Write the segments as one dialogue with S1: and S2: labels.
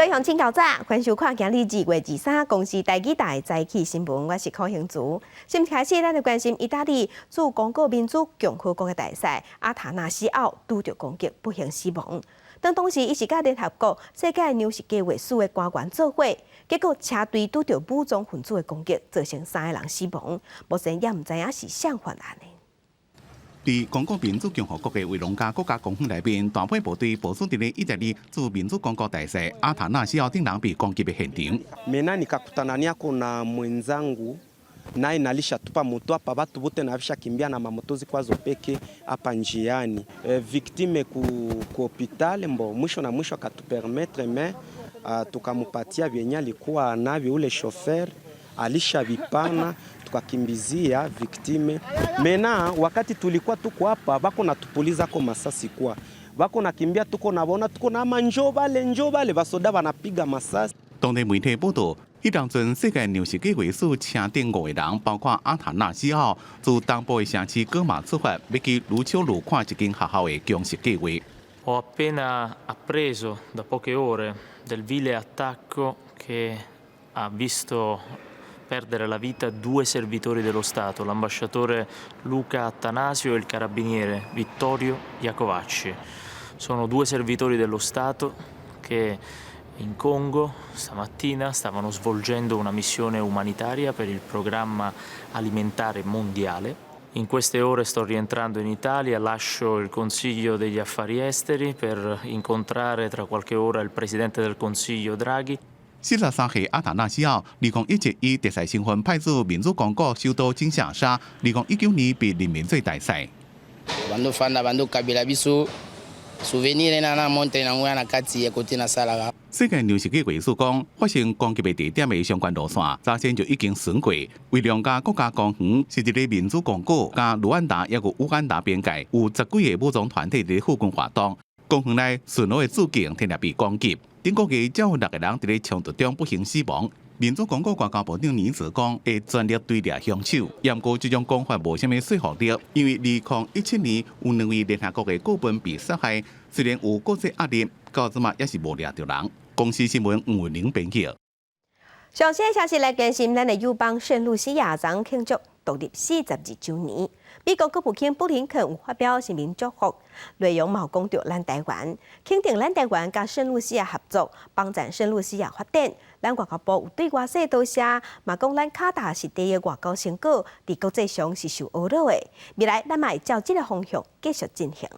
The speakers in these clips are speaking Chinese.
S1: 各位乡亲、高早，欢迎收看今日2月23公司台记台早起新闻，我是柯兴竹。先开始，咱来关心意大利驻刚果民主共和国的大使阿塔纳西奥拄着攻击不幸死亡。当时伊是甲联合国世界粮食计划署的官员做伙，结果车队拄着武装分子的攻击，造成3个人死亡。目前也唔知影是谁犯案的。
S2: 在刚果民主共和国的维隆加国家公园内面，大批部队部署伫咧意大利驻民主共和国大使阿塔纳西奥等人被攻击的现场。
S3: Mena nikakutanania kuna mwenzangu naye nalishatupa moto hapa, watu wote navishakimbia na mamoto zikwazo peke hapa njiani. Victime ku hospitali mbo mwisho na mwisho akatupermettre me tukamupatia vyenye alikuwa navyo ule chauffeur alishavipana tukakimbizia victime. Mena wakati tulikuwa tuko hapa bako natupuliza ko masasi kwa bako nakimbia tuko naona tuko na njoo bale basoda banapiga masasi.
S2: 当地媒体报道，迄当阵世界粮食计划署车顶5个人，包括阿塔纳西奥，自东部的城市戈马出发，要去卢丘卢看一间学校的粮食计划。
S4: Ho appena appreso da poche ore del vile attacco che ha visto perdere la vita 2 servitori dello Stato, l'ambasciatore Luca Attanasio e il carabiniere Vittorio Iacovacci. Sono 2 servitori dello Stato che in Congo stamattina stavano svolgendo una missione umanitaria per il programma alimentare mondiale. In queste ore sto rientrando in Italia, lascio il Consiglio degli Affari Esteri per incontrare tra qualche ora il Presidente del Consiglio Draghi.
S2: 43岁阿塔纳西奥，2017以特使身份派驻民主刚果首都金沙沙，2019年被任命做大使。
S5: Quando fanno quando kabila bisu souvenir na monte na ngwa na kati ya kotina sala.
S2: 世界粮食计划署讲，发生攻击的地点的相关路线，早前就已经巡过。为两家国家公园是伫咧民主刚果、加卢安达抑有乌干达边界，有10几个武装团体伫咧附近活动。公园内巡逻的驻警天天被攻击。 顶个月，才有6个人伫咧冲突中不幸死亡。民主刚果外交部长倪子讲会全力对掠凶手，不过这种讲法无什么说服力，因为2017年有2位联合国的顾问被杀害，虽然有国际压力，到即嘛也是无掠到人。公司新闻吴文玲编辑。
S1: 上些消息来关心，咱的友邦圣露西亚将庆祝独立42周年。美国国务卿布林肯有发表声明祝福，内容嘛讲到咱台湾，肯定咱台湾甲圣露西亚合作，帮助圣露西亚发展。咱外交部有对外说多谢，嘛讲咱卡达是第一外交成果，伫国际上是受侮辱的。未来咱嘛会照这个方向继续进行。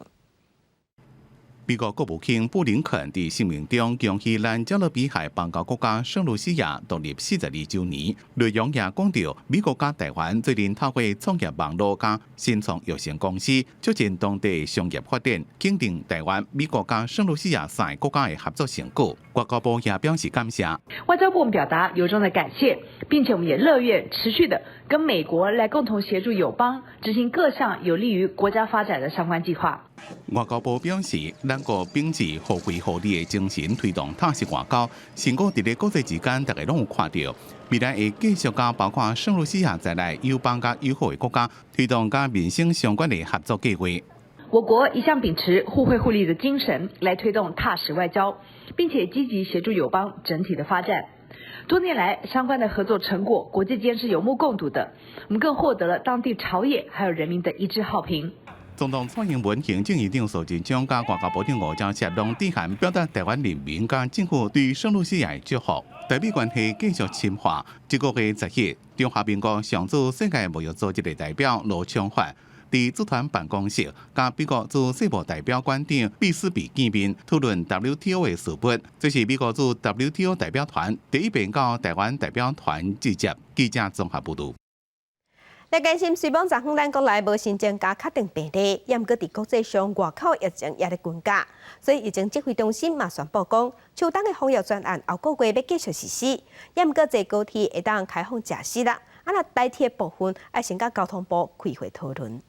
S2: 美国国务卿布林肯在声明中恭喜咱加勒比海邦交国家圣露西亚独立42周年，内容也讲到美国甲台湾最近透过创业网络甲新创有限公司促进当地商业发展，肯定台湾、美国甲圣露西亚3个国家的合作成果。外交部也表示感谢。
S6: 外交部表达由衷的感谢，并且我们也乐愿持续的跟美国来共同协助友邦执行各项有利于国家发展的相关计划。
S2: 外交部表示，咱国秉持互惠互利的精神，推动踏实外交。成果伫咧国际之间，大家拢有看到。未来会继续甲包括圣露西亚在内友邦甲友好的国家，推动甲民生相关的合作计划。
S6: 我国一向秉持互惠互利的精神，来推动踏实外交，并且积极协助友邦整体的发展。多年来，相关的合作成果，国际间是有目共睹的。我们更获得了当地朝野还有人民的一致好评。
S2: 总统蔡英文行政院长苏贞昌甲外交部长吴钊燮拢致函表达台湾人民甲政府对圣露西亚的祝福。台美关系继续深化。这个月10日，中华民国上驻世界贸易组织的代表罗昌发伫驻团办公室，甲美国驻世贸代表馆长毕斯比见面，讨论 WTO 的事务。这是美国驻 WTO 代表团第一遍到台湾代表团致接记者综合报道。
S1: 来关心，虽然昨昏咱国内无新增加确定病例，也毋过伫国际上外口疫情也咧增加，所以疫情指挥中心嘛宣布讲，秋冬的防疫专案后个月要继续实施，也毋过坐高铁会当开放驾驶啦。啊，那代替的部分，要先甲交通部开会讨论。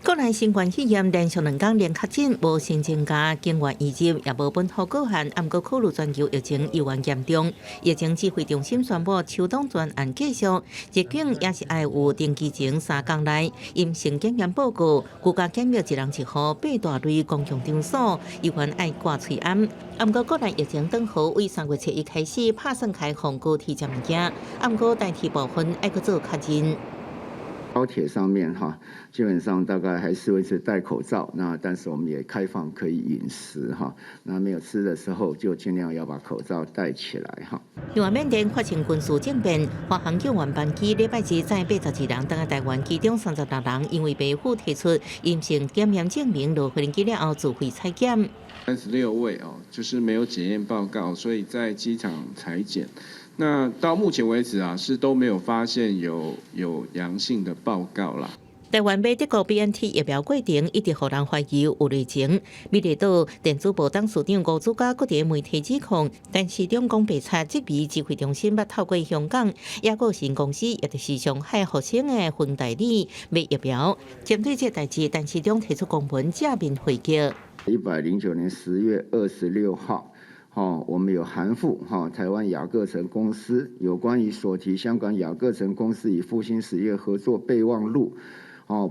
S7: 国内新冠肺炎连续2天连确诊，无新增加，境外移入也无本土个案，不过考虑全球疫情依然严重。疫情指挥中心宣布秋冬专案继续，入境也是要有登机前3天内阴性检验报告，居家检疫1人1户，8大类公共场所依然要挂喙罨。不过国内疫情转好，为3月7日开始拍算开放高铁站物件，不过代替部分要去做确认。
S8: 高铁上面哈，基本上大概还是维持戴口罩，那但是我们也开放可以饮食哈，那没有吃的时候就尽量要把口罩戴起来哈。
S7: 另外，缅甸发生军事政变，华航救援班机礼拜日载82人，登台湾其中36人因为被父提出阴性检验证明，落飞机了后自费采检。
S9: 36位哦，就是没有检验报告，所以在机场采检。那到目前为止啊，是都没有发现有阳性的报告啦。
S7: 台湾买德国 BNT 疫苗过程一直让人怀疑有内情。美丽岛电子部董事长吴祖嘉各地媒体指控，但是中共白查执秘指挥中心捌透过香港亚国新公司，也就是上海复星的分代理买疫苗。针对这代志，但市长提出公文正面回击。
S8: 109年10月26号。我们有函复台湾雅各城公司有关于所提香港雅各城公司与复兴实业合作备忘录，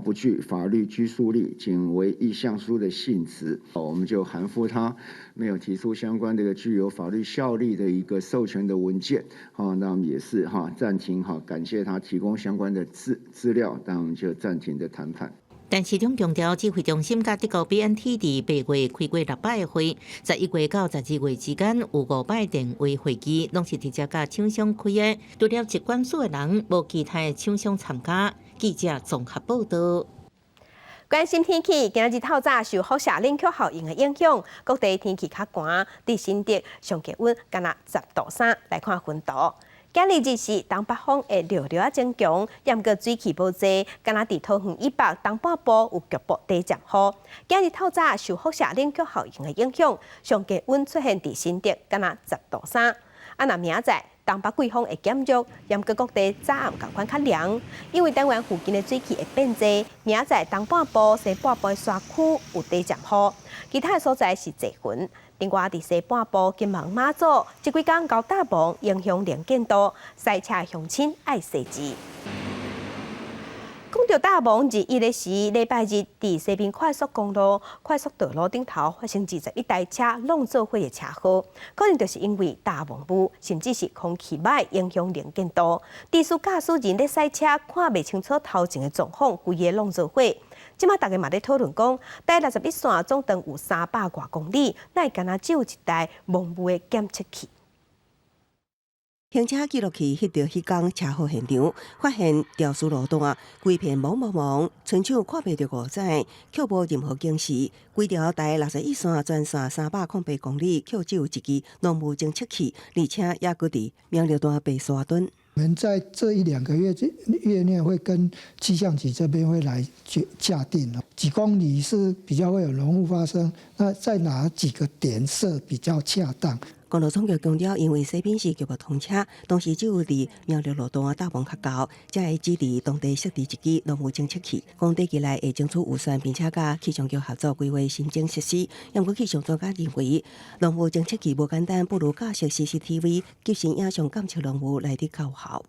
S8: 不具法律拘束力，仅为意向书的性质，我们就函复他没有提出相关的具有法律效力的一个授权的文件，那我们也是暂停感谢他提供相关的资料，那我们就暂停的谈判。
S7: 但市长强调，指挥中心甲德国 BNT 伫8月开过6摆的会，11月到12月之间有5摆电话会议，拢是直接甲厂商开的。除了疾管署的人，无其他的厂商参加。记者综合报道。
S1: 关心天气，今日透早受辐射冷却效应的影响，各地天气较寒。伫新竹上低温敢若10度3，来看温度。今日日是东北风会略略增强，也毋过水汽无济，敢若伫桃园以北东半部有局部地降雨。今日透早受辐射冷却效应的影响，上低温出现伫新竹，敢若10度3。若明仔东北季风会减弱，也毋过各地早暗共款较凉，因为台湾附近的水汽会变济。明仔东半部、西半部的山区有地降雨，其他的所在是侪云。另外，伫西半部、金门、马祖，这几天高大风影响能见度，赛车乡亲爱细致。讲到大风，日1日时，礼拜日伫西滨快速公路快速道路顶头发生21台车拢做伙的车祸，可能就是因为大风雾，甚至是空气歹影响能见度。低速驾驶人咧赛车，看袂清楚头前的状况，规个拢做伙。即马大家嘛咧讨论讲，台61线总长有300多公里，乃敢若只有1台蒙雾的检测器。
S10: 行车记录器翕到迄天车祸现场，发现肇事路段规片蒙，亲像看袂到五指，却无任何警示。规条台61线全线308公里，却只有1支浓雾侦测器，而且也搁伫明绿段被刷墩。
S11: 我们在这1-2个月内会跟气象局这边会来架定了几公里是比较会有浓雾发生，那在哪几个点设比较恰当？
S10: 公路总局强调，因为西滨市局部通车，当时只有伫明绿路段大风较高，才会指定当地设置1支浓雾侦测器。讲短期内会争取预算，并且甲气象局合作规划新增设施。不过气象专家认为，浓雾侦测器无简单，不如架设 CCTV 及时影像监测浓雾来得较有效。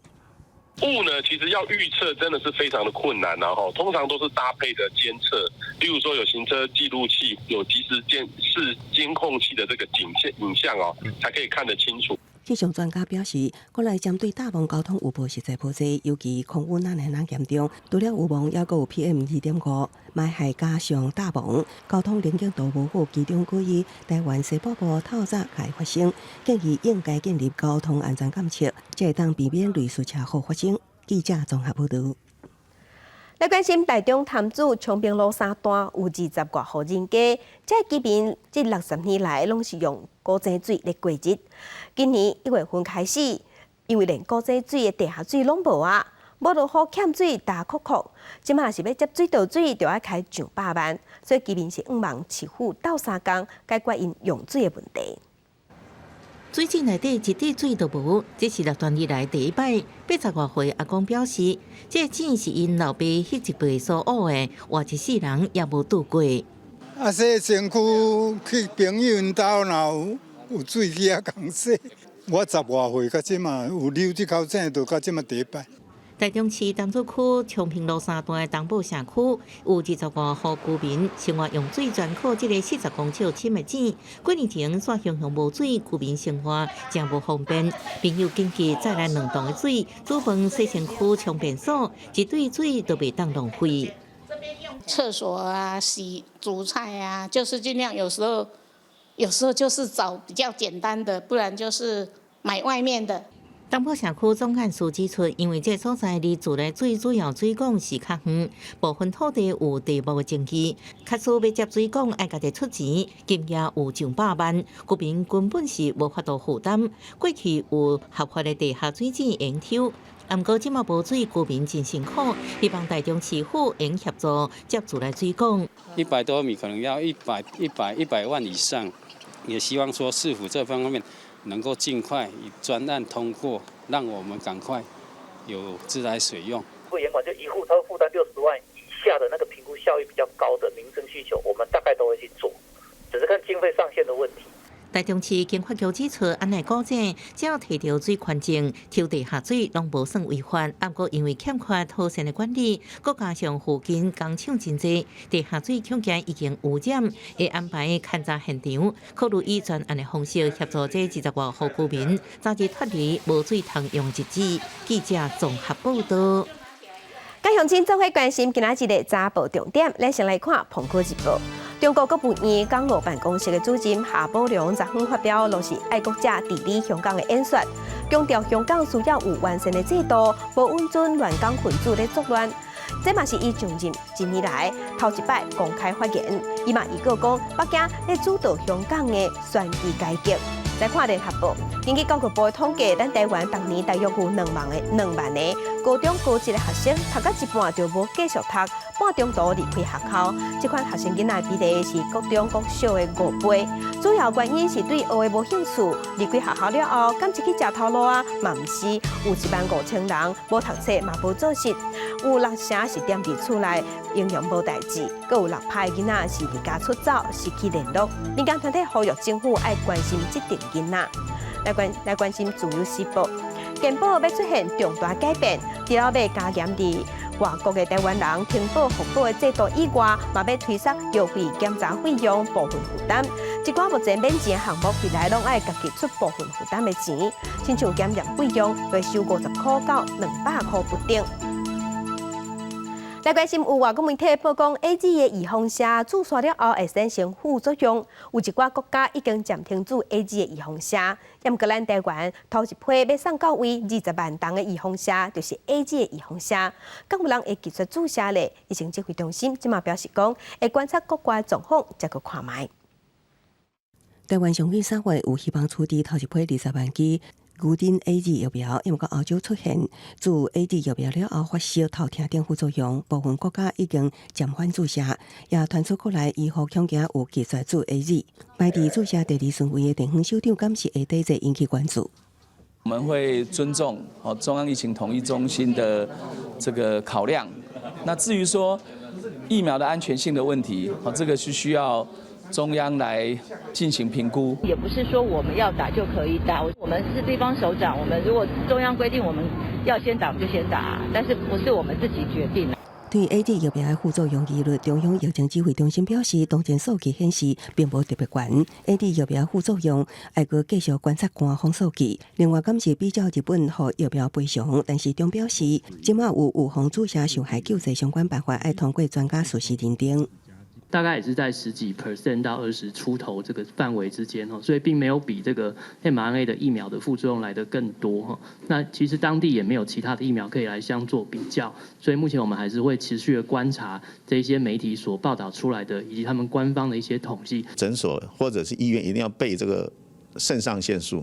S12: 雾呢，其实要预测真的是非常的困难，然后通常都是搭配的监测，例如说有行车记录器、有即时监控器的这个影像哦，才可以看得清楚。
S10: 气象专家表示，国内针对大风交通有无实在普济，尤其空污那能严重，除了有雾，也阁有 PM2.5，霾害加上大风，交通能见度无好，其中关于台湾西北部透早会发生，建议应该建立交通安全监测，才会当避免类似车祸发生。记者综合报道。
S1: 来关心台中潭子昌平路3段有20多户人家，这居民这60年来拢是用古井水来过日。今年1月份开始，因为连古井水的地下水拢无啊，无落雨欠水大哭哭，即马是要接水道水，就要开上100万，所以居民是望市府斗3工解决因用水的问题。
S7: 水井内底一滴水都无，这是6段以来第一摆。80多岁阿公表示，这井是因老爸迄一辈所学的，活一世人也无拄过。
S13: 啊，洗身躯去朋友因兜，若有水去遐共洗。我10多岁，到即嘛有溜这口井，就到即嘛第一摆。
S7: 台中市淡水区昌平路3段的东部社区有20多户居民生活用水全靠这个40公尺深的井。几年前煞形容无水，居民生活真无方便。朋友紧急再来2栋的水，煮饭、洗身躯、冲便所，一堆水都袂当浪费。
S14: 厕所啊、洗煮菜啊，就是尽量有时候就是找比较简单的，不然就是买外面的。
S7: 东部社区总干事指出，因为这所在离自来水主要水管是较远，部分土地有地目的证据，确实要接水管要家己出钱，金额有上100万，居民根本是无法度负担。过去有合法的地下水井营抽，不过即马无水，居民真辛苦，希望台中市府应协助接自来水管。
S15: 100多米可能要100万以上，也希望说市府这方面能够尽快以专案通过，让我们赶快有自来水用。
S16: 不严管，就一户他负担60万以下的那个评估效益比较高的民生需求，我们大概都会去做，只是看经费上限的问题。
S7: 台中市经发局指出，安内古井只要摕到水权证，抽地下水拢无算违法。不过因为欠缺妥善的管理，再加上附近工厂真多，地下水恐惊已经污染，会安排勘查现场，考虑以专案的方式协助这20多户居民早日脱离无水通用日子。记者综合报道。
S1: 甲乡亲做伙关心今仔日的早报重点，咱先来看澎湖日报。中国国务院港澳办公室的主任夏宝龙昨昏发表落实爱国者治理香港的演说，强调香港需要有完善的制度，无允准乱港分子咧作乱。这嘛是伊上任1年来头一摆公开发言，伊嘛预告讲，北京咧主导香港的选举改革。来看联合报，根据教育部的统计，咱台湾当年大约有2万个高中高职的学生，读到一半就无继续读，半中途离开学校。这款学生囡仔比例是国中国小的5倍。主要原因是对学的无兴趣，离开学校了后，敢是去食头路啊？嘛毋是，有15000人无读册嘛无做事，有6成是踮伫厝内，营养无代志，阁有6派囡仔是离家出走，失去联络。民间团体呼吁政府爱关心这群囡仔，来关心自由时报。健保要出现重大改变，除了要加严伫外国的台湾人停保复保的制度以外，嘛要推缩优惠检查费用部分负担。一寡目前免钱的项目，未来拢爱家己出部分负担的钱，亲像检验费用会收50块到200块不等。来关心有外国媒体报讲 ，AZ 的预防射注射了后会产生副作用，有一寡国家已经暂停止 AZ 的预防射。不过咱台湾头一批要送到位20万吨的预防射，就是 AZ 的预防射。敢有人会技术注射咧？疫情指挥中心即马表示讲，会观察国外状况，再去看卖。
S10: 台湾上个3月有希望取缔头一批20万剂牛津 AZ 疫苗，因为到欧洲出现自 AZ 疫苗了后发烧、头痛等副作用，部分国家已经暂缓注射，也传出国内医护恐惊有技术注 AZ。排伫注射第2顺位的地方首长敢是下底这引起关注。
S17: 我们会尊重中央疫情统一中心的这个考量。那至于说疫苗的安全性的问题，这个是需要中央来进行评估，
S6: 也不是说我们要打就可以打。我们是地方首长，我们如果中央规定我们要先打就先打，但是不是我们自己决定。
S10: 对 AZ 疫苗的副作用疑虑，中央疫情指挥中心表示，当前数据显示并无特别悬。AZ 疫苗副作用还阁继续观察官方数据。另外，敢是比较日本和疫苗赔偿，但是中表示，即马有预防注射受害救济相关办法，要通过专家实施认定。
S18: 大概也是在10几% 到20出头这个范围之间，所以并没有比这个 mRNA 的疫苗的副作用来得更多。那其实当地也没有其他的疫苗可以来相做比较，所以目前我们还是会持续的观察这些媒体所报道出来的，以及他们官方的一些统计。
S19: 诊所或者是医院一定要备这个肾上腺素，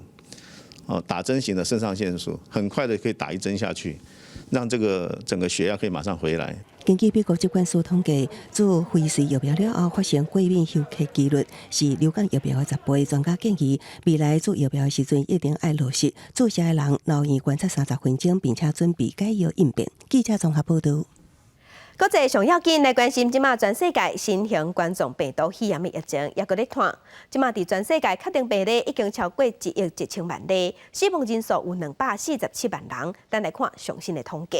S19: 打针型的肾上腺素，很快的可以打1针下去，让这个整个血压可以马上回来。
S10: 根据美国疾管署统计，自辉瑞疫苗了后发生过敏休克几率是流感疫苗的10倍。专家建议，未来注疫苗的时阵一定要落实注射的人留院观察30分钟，并且准备解药应变。记者综合报道。
S1: 国际上要紧来关心，即马全世界新型冠状病毒肺炎的疫情也搁咧传。即马伫全世界确定病例已经超过1亿1000万例，死亡人数有247万人。咱来看最新的统计。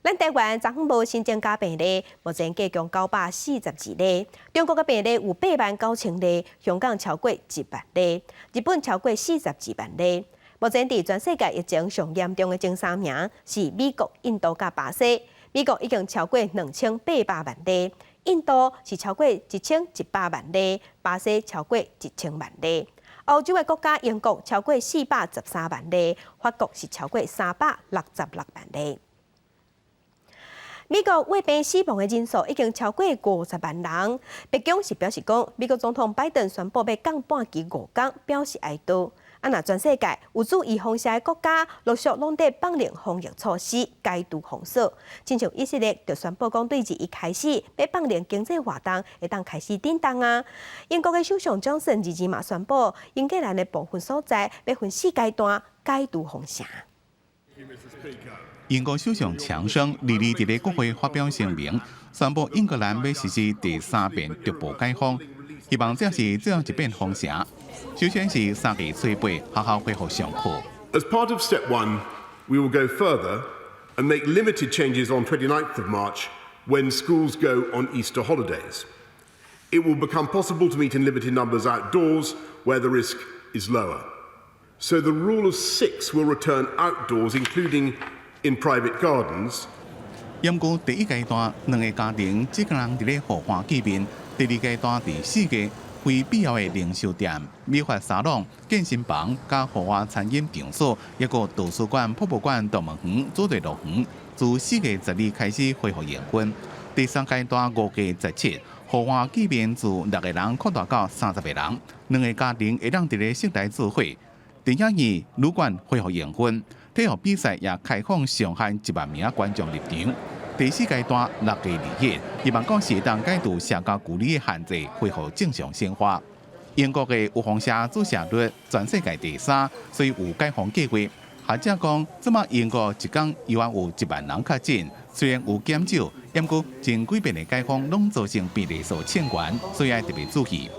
S1: 咱台湾昨昏无新增加病例，目前计共942例。中国嘅病例有89000例，香港超过1万例，日本超过42万例。目前伫全世界疫情上严重嘅前3名是美国、印度甲巴西。美国已经超过2800万例，印度是超过1100万例，巴西超过1000万例。欧洲的国家英国超过413万例，法国是超过366万例。美国胃病死亡的人数已经超过50万人。白宫是表示讲，美国总统拜登宣布要降半旗5天，表示哀悼。若全世界有注意风险的国家，陆续拢在放零防疫措施，解除封锁。亲像以色列就宣布讲，对日一开始要放零经济活动，会当开始振动啊。英国的首相强森日前嘛宣布，英格兰的部分所在要分4阶段解除封城。
S2: 英国首相强生日伫咧国会发表声明，宣布英格兰要实施第3遍逐步解封，希望这是最后一遍封城。首先是3月初8学校恢复上课。
S20: As part of step 1, we will go further and make limited changes on 29th of March when schools go on Easter holidays. It will become possible to meet in limited numbers outdoors where the risk is lower. So the rule of 6 will return outdoors, including in private gardens.
S2: 不过第1阶段2个家庭只个人伫咧互欢见面，第2阶段第4个。非必要的零售店、美发沙龙、健身房、甲户外餐饮场所，抑个图书馆、博物馆、动物园、主题乐园，自4月12日开始恢复营运。第3阶段5月17日，户外见面自6个人扩大到30个人，2个家庭会当伫咧室内聚会。电影院、旅馆恢复营运，体育比赛也开放上限1万名观众入场。第4阶段6月2日，希望讲是当解除社交距离的限制，恢复正常生活。英国的有风险注射率全世界第3，所以有解封计划。学者讲，即马英国一天有1万人确诊，虽然有减少，不过前几遍的解封拢造成病例数欠悬，所以要特别注意。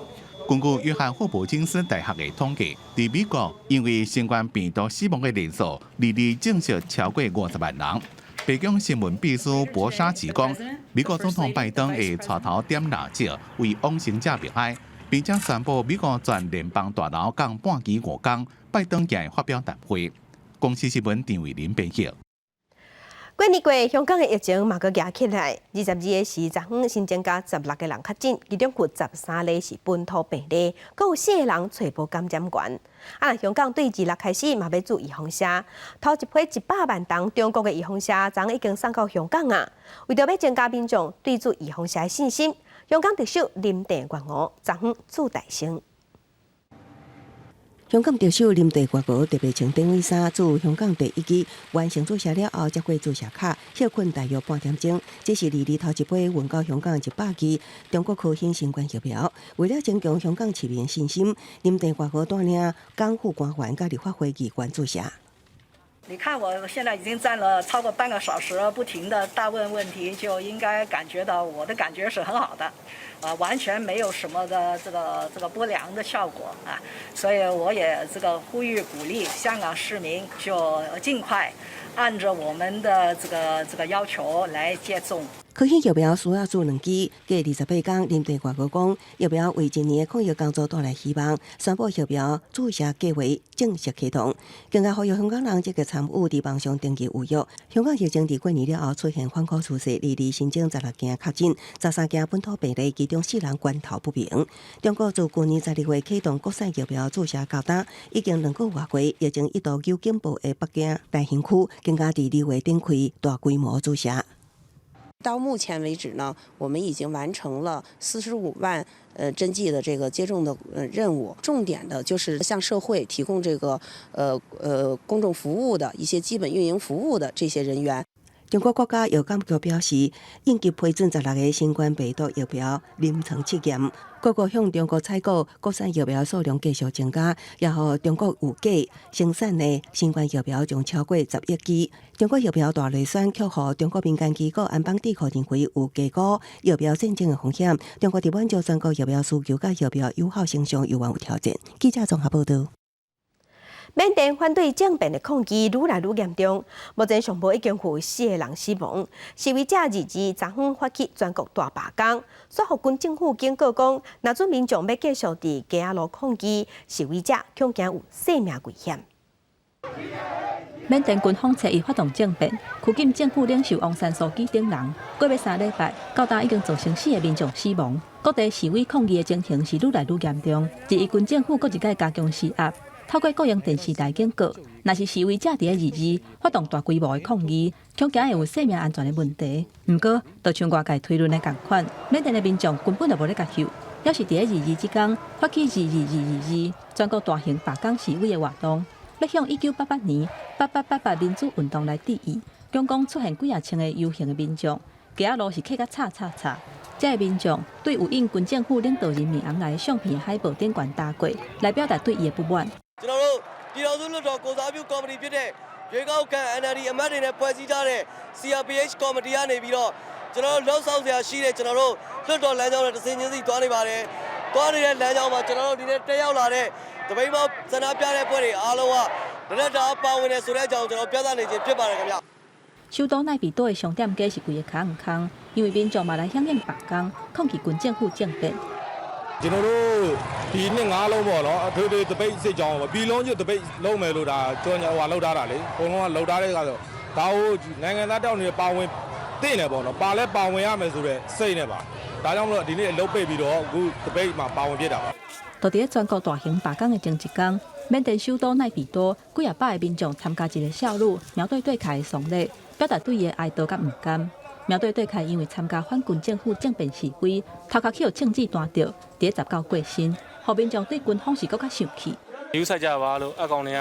S2: 根据约翰霍普金斯大学的统计，在美国因为新冠病毒死亡的人数日日正式超过50万人。白宫新闻秘书博沙奇讲，美国总统拜登会带头点蜡烛为往生者默哀，并且宣布美国全联邦大楼降半旗5天。拜登也会发表谈话。公司新闻张伟林编辑。
S1: 过年过，香港的疫情嘛阁压起来。22日是昨昏新增加16个人确诊，其中有13例是本土病例，阁有4个人传播感染源。香港对2日开始嘛要做预防车，头一批100万吨中国的预防车昨已经送到香港啊。为着要增加民众对做预防车的信心，香港特首林郑月娥昨昏做大声。
S10: 香港特首林郑月娥特别穿顶尾衫，自香港第1支完成注射了后，接过注射卡，休困大约半点钟。这是2日头一批运到香港100支中国科兴新冠疫苗。为了增强香港市民信心，林郑月娥带领港府官员甲立法会议员注射。
S21: 你看，我现在已经站了超过半个小时，不停的大问问题，就应该感觉到我的感觉是很好的，完全没有什么的这个不良的效果啊，所以我也呼吁鼓励香港市民就尽快按照我们的这个要求来接种。
S10: 科兴疫苗需要做2剂，过28天，林郑月娥讲，疫苗为今年的抗疫工作带来希望，宣布疫苗注射计划正式启动，更加呼吁香港人积极参与伫网上登记预约。香港疫情伫过年了后出现反复趋势，2日新增16件确诊，13件本土病例，其中4人源头不明。中国自去年12月启动国产疫苗注射到今，已经2个月过，疫情一度有警报的北京大兴区，更加伫2月展开大规模注射。
S22: 到目前为止呢，我们已经完成了45万针剂的这个接种的任务。重点的就是向社会提供这个公众服务的一些基本运营服务的这些人员。
S10: 中国国家药监局表示，应急批准16个新冠病毒疫苗临床试验。各国向中国采购国产疫苗数量继续增加，也予中国预计生产的新冠疫苗将超过10亿剂。中国疫苗大预算却予中国民间机构安邦抵抗认为有低估疫苗战争的风险。中国伫满足全国疫苗需求甲疫苗有效性上有挑战。记者综合报道。
S1: 缅甸反对政变的抗议愈来愈严重，目前上报已经有4个人死亡。示威者22昨昏发起全国大罢工，说服军政府警告讲，若准民众要继续伫街仔路抗议，示威者恐惊有性命危险。
S3: 缅甸军方侧意发动政变，拘禁政府领袖昂山素季等人。过去3礼拜，到达已经造成4个民众死亡。各地示威抗议的情形是愈来愈严重，日军政府搁一改加强施压。透过各样电视台警告，若是示威者伫咧22发动大规模的抗议，恐惊会有生命安全的问题。不过，就像外界推论的同款，缅甸的民众根本就无咧甲休，要是伫咧22即天发起2222全国大型罢工示威的活动，要向1988年8888民主运动来致意。总共出现几千个游行的民众，街仔路是客甲吵。这个民众对有印军政府领導人名來相片的海報頂懸打過，來表達對伊的不滿。
S4: ကျွန်တော်တို့ပြည်တော်စုလွှတ်တော်ကိုစားပြုကော်မတီဖြစ်တဲ့ရွေးကောက်ခံ NLD အမတ်တွေနဲ့ဖွဲ့စည်းထားတဲ့ CRPH ကော်မတီကနေပြီးတော့ကျွန်တော်တို့လှုပ်ဆောင်စရာရှိတဲ့ကျွန်တော်တို့လွှတ်တော်လမ်းကြောင်းနဲ့တစ်စင်းချင်းစီသွားနေပါတယ်။သွားနေတဲ့လမ်းကြောင်းမှာကျွန်တော်တို့ဒီနေ့တက်ရောက်လာတဲ့တပိတ်မောက်ဆန္ဒပြတဲ့ဖွဲ့တွေအားလုံးကလက်တာပါဝင်နေဆိုတဲ့အကြောင်းကျွန်တော်ပြသနေခြင်းဖြစ်ပါတယ်ခင်ဗျ။
S3: 首都奈比多的商店街是规个空空，因为民众嘛来响应罢工，抗議軍政府政變。
S23: ကျွန်တော်တို့ဒီနှစ်၅လုံးပေါ့နော်အထွေထွေတပိတ်စစ်ကြောင်းပေါ့ပြည်လုံးကျွတ်တပိတ်လုံးမယ်လို့ဒါကြောညာဟိုလောက်ထားတာလေအကုန်လုံးကလောက်ထားတဲ့ကတော့ဒါကိုနိုင်ငံသားတောက်နေပါဝင်သိနေပေါ့နော်ပါလဲပါဝင်ရမယ်ဆိုတဲ့စိတ်နဲ့ပါဒါကြောင့်မလို့ဒီနေ့အလုပ်ပိတ်ပြီးတော့အခုတပိတ်မှာပါဝင်ဖြစ်တာပါ
S3: 到伫全國大型罷工的前一天，緬甸首都奈比多幾廿百個民眾參加一個小路苗隊對開的喪禮，表達對伊的哀悼甲唔甘。苗隊對開因為參加反軍政府政變示威，頭殼去互槍支彈着，伫19過身，互民眾對軍方是更加生氣。
S24: ယူဆိုင်ကြပါလို့အကောင်တွေက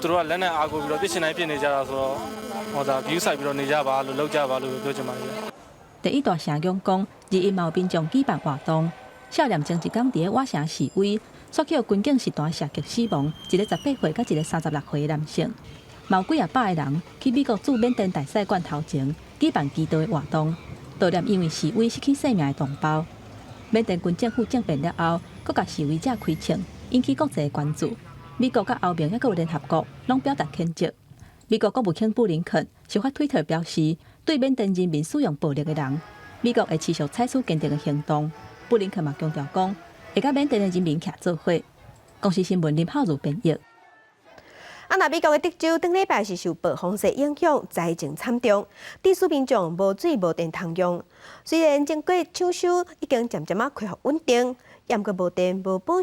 S24: သူတို့ကလက်နဲ့အားကိုပြီးတော့ပြစ်ရှင်တိုင်းဖြစ်နေကြတာဆိုတော့ဟောဒါ view ဆိုင်ပြီးတော့နေကြပါလို့လုပ်ကြပါလို့ပြောချင်ပါတယ်
S3: 第一大聲響講，日因嘛有民眾舉辦活動，少年前一天伫咧瓦城示威，說叫軍警實彈射擊死亡一個18歲甲一個36歲的男性。嘛有幾廿百個人去美國駐緬甸大使館頭前舉辦祈禱的活動，悼念因為示威失去性命的同胞。緬甸軍政府政變了後，佫甲示威者開槍，引起國際關注。美國甲歐盟抑佫有聯合國攏表達譴責。美國國務卿布林肯就發推特表示，對緬甸人民使用暴力的人，美國會持續採取堅定的行動。布林肯嘛強調講，會甲緬甸的人民徛做伙。公司新聞林浩如編譯。
S1: 那美國嘅德州頂禮拜是受暴風雪影響，災情慘重，地區民眾無水無電通用。雖然經過搶修，已經漸漸恢復穩定，但閣無電無補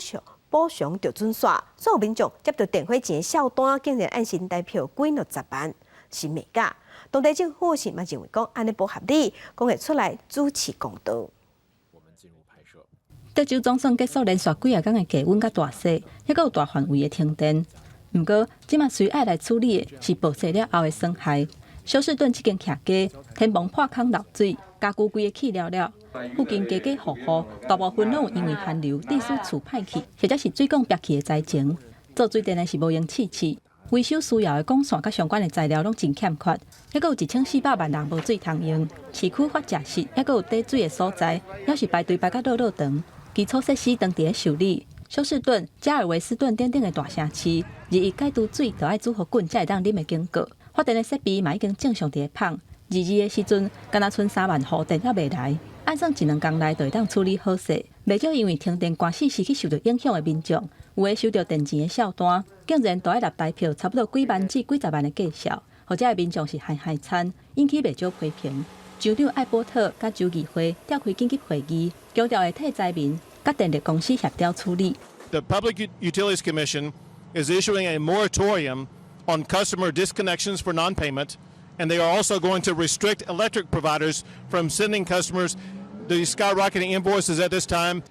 S1: 償就准煞，所有民眾接到電費錢嘅小單，竟然按新台票貴60萬，是未假。當地政府是嘛認為講安尼不合理，講會出來主持公道。
S3: 德州總算結束連續幾日間嘅低溫甲大雪，還閣有大範圍嘅停電。不過，即馬隨愛來處理的是暴雪了後的損害。休士頓這間徛家，天棚破坑漏水，家具規個起了。附近家家戶戶大部分攏有因為寒流地水厝歹去，或者是水管憋氣的災情。做水電的是無用試試，維修需要的管線甲相關的材料攏真欠缺。還閣有1400萬人無水通用，市區發射室還閣有底水的所在，要是排隊排甲落長。基礎設施當地的修理。休士頓、加爾維斯頓等等的大城市，日一解除水就愛煮好滾才會當啉的警告。發電的設備嘛已經正常在放。22的時陣，敢若剩3萬戶電還未來，按算1-2天內就會當處理好勢。未少因為停電關係失去受到影響的民眾，有的收到電錢的小單，竟然都愛納台票差不多幾萬至幾十萬的計數，或者的民眾是害慘，引起未少批評。州長艾波特甲州議會召開緊急會議，強調會替災民。甲電力公司協調處理。
S25: The Public Utilities Commission is issuing a moratorium on customer disconnections for non-payment, and they are also going to restrict electric providers from sending customers the skyrocketing invoices at this time.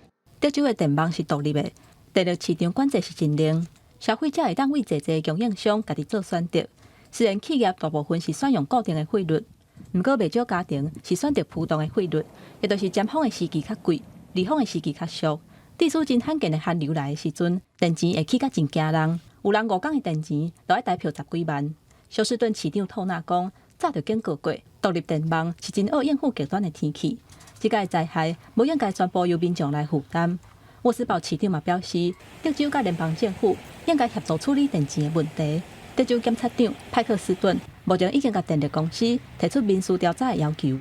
S3: 德州的電網是獨立的，電力市場管制是禁令，消費者會當為濟濟供應商家己做選擇。虽然企业大部分是选用固定的费率，不过袂少家庭是选择浮动的费率，也就是尖峰的时期较贵，离峰的时期较俗。地处真罕见的寒流来的时阵，电钱会起甲真惊人，有人5天的电钱就要台票10几万。休斯顿市长透纳讲，早就警告过，独立电网是真好应付极端的天气。这个灾害无应该全部由民众来负担。沃斯堡市长嘛表示，德州甲联邦政府应该协助处理电钱的问题。德州检察长派克斯顿目前已经甲电力公司提出民事调查的要求。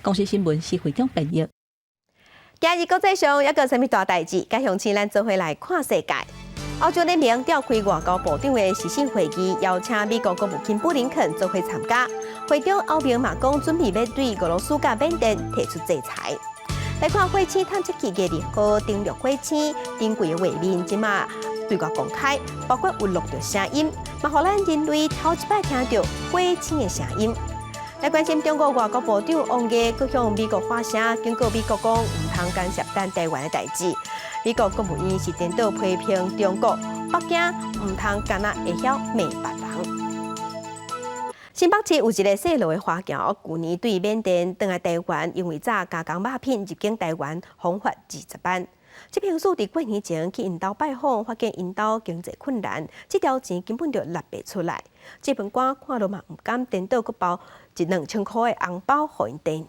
S3: 公司新闻是会长编译。
S1: 今日国际上一个什么大代志？加上请咱做回来看世界。欧洲联盟召开外交部长的视讯会议，邀请美国国务卿布林肯做伙参加。会中欧盟嘛讲准备要对俄罗斯甲缅甸提出制裁。来看火星探测器的2号登陆火星，珍贵的画面即马对外公开，包括有录到声音，嘛互咱人类头一摆听到火星的声音。来关心中国外交部长王毅，佮向美国发声，警告美国讲唔通干涉咱台湾的代志。美国国务院是颠倒批评中国，北京唔通干那会晓骂别人。新北市有一个细路的华侨，去年对缅甸返来台湾，因为早加工鸦片入境台湾，枉罚20万。这平数伫过年前去因兜拜访，发现因兜经济困难，这条钱根本就拿不出来。这份官看落嘛唔敢颠倒，佮包1-2千块的红包互因第年。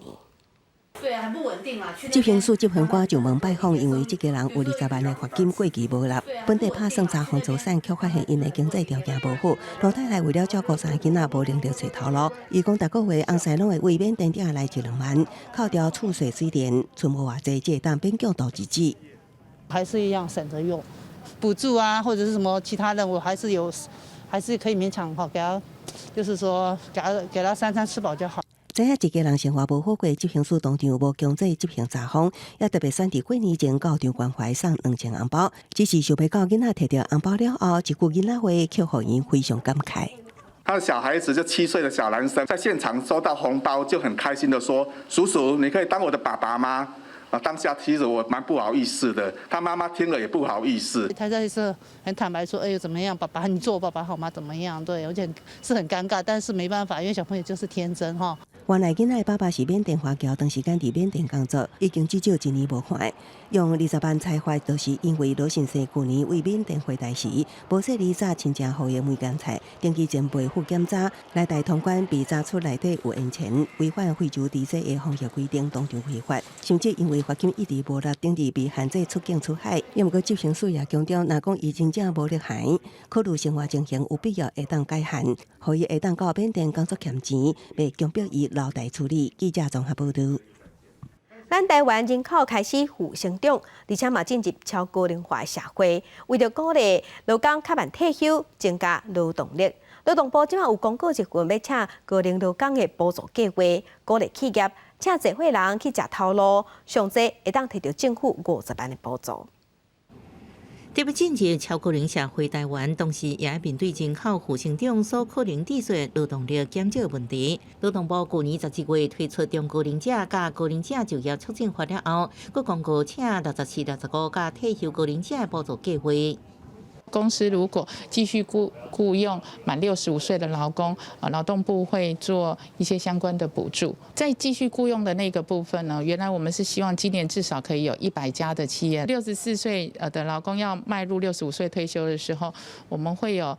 S5: 对啊，很不稳定嘛。
S10: 执行署执行官上门拜访，因为这个人有20万的罚金过期无纳。本地拍算查封走散，却发现因的经济条件无好。老太太为了照顾3个囡仔，无能着找头路。伊讲，逐个月红西拢会为缅甸订来1-2万，扣掉厝水水电，存无偌济，才当勉强度日子。
S5: 还是一样省着用，补助啊，或者是什么其他的，我还是可以勉强给他，就是说给他3餐吃饱就好。
S10: 知影一家人生活无好过，执行署当场无强制执行查封，也特别选伫过年前到场关怀送2000红包。只是想要到囡仔摕到红包了后，一句囡仔话却互因非常感慨。
S8: 他的小孩子就7岁的小男生，在现场收到红包就很开心的说：“叔叔，你可以当我的爸爸吗？”当下其实我蛮不好意思的，他妈妈听了也不好意思。
S5: 他在是很坦白说：“哎呦，怎么样，爸爸，你做我爸爸好吗？怎么样？”对，而且是很尴尬，但是没办法，因为小朋友就是天真哈。
S10: 原来囡仔的爸爸是缅甸华侨，长时间伫缅甸工作，已经至少1年无看。用20万财花，就是因为罗先生去年为缅甸回台时，无说离早亲情予伊梅干菜，定期前辈副检查来台通关，被查出内底有烟钱，违反非洲抵制的防疫规定，当场违法，甚至因为罚金一直无纳，等于被限制出境出海。也毋过执行署也强调，若讲伊真正无力害，考虑生活情形有必要会当改善，予伊会当到缅甸工作欠钱，袂强迫伊留台处理。记者综合报道。
S1: 咱台湾人口开始负成长，而且嘛进入超高龄化社会，为着鼓励劳工较慢退休，增加劳动力，劳动部即马有公告一份要请高龄劳工的补助计划，鼓励企业请侪伙人去食头路，上济会当摕到政府50万的补助。
S7: 特别进入超高龄社会台湾，同时也要面对人口负成长所可能致出劳动力减少问题。劳动部去年11月推出中高龄者甲高龄者就业促进法了后，佮公告请67、65甲退休高龄者的补助计划。
S9: 公司如果继续雇用满65岁的劳工，劳动部会做一些相关的补助。在继续雇用的那个部分呢，原来我们是希望今年至少可以有100家的企业，64岁的劳工要迈入65岁退休的时候，我们会有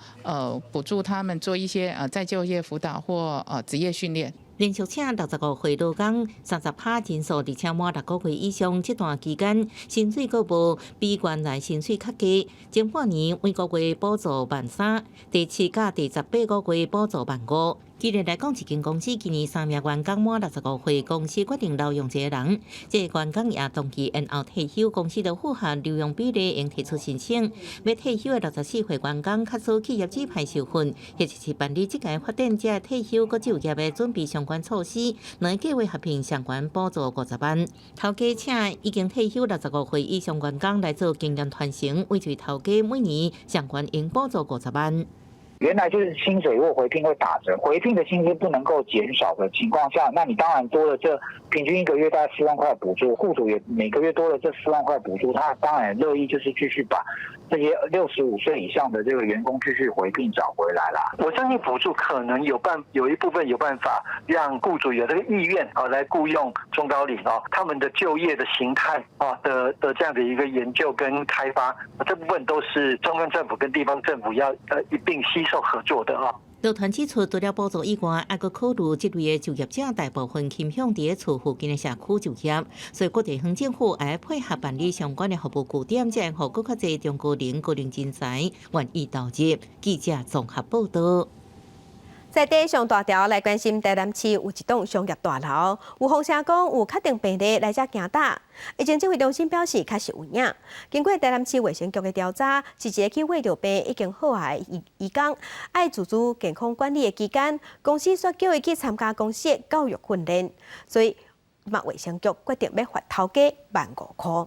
S9: 补助他们做一些再就业辅导或职业训练。
S7: 连续请65岁劳工30%人数，而且满6个月以上，这段期间薪水个无比原来薪水较低。前半年每个月补助13000，第7甲第18个月补助15000。举例来讲，一间公司今年3名员工满65岁，公司决定留用这个人，这个员工也同期延后退休，公司就符合留用比例，应提出申请。要退休的64岁员工，确属企业指派受训，或者是办理这个发展者退休佮就业的准备相关措施，两个计划合并相关补助50万。头家请已经退休65岁以上员工来做经验传承，为随头家每年相关应补助50万。
S11: 原来就是薪水如果回聘会打折，回聘的薪资不能够减少的情况下，那你当然多了这平均1个月大概4万块补助，雇主也每个月多了这4万块补助，他当然乐意就是继续把这些65岁以上的这个员工继续回聘找回来啦。我相信补助可能有一部分有办法让雇主有这个意愿来雇佣中高龄他们的就业的形态的这样的一个研究跟开发，这部分都是中央政府跟地方政府要一并携手合作的
S7: 劳团指出，除了补助以外，还佫考虑这类的就业者大部分倾向伫厝附近的社区就业，所以各地方政府也配合办理相关的服务据点，才会互更较侪中高龄人才愿意投入。记者综合报道。
S1: 在地上大条来关心台南市有一栋商业大楼，有风声讲有确定病例来遮行打。疫情指挥中心表示，确实有影。经过台南市卫生局的调查，是一个去胃着病已经好的移工，爱自主健康管理的期间，公司却叫伊去参加公司的教育训练，所以卫生局决定要罚头家15000块。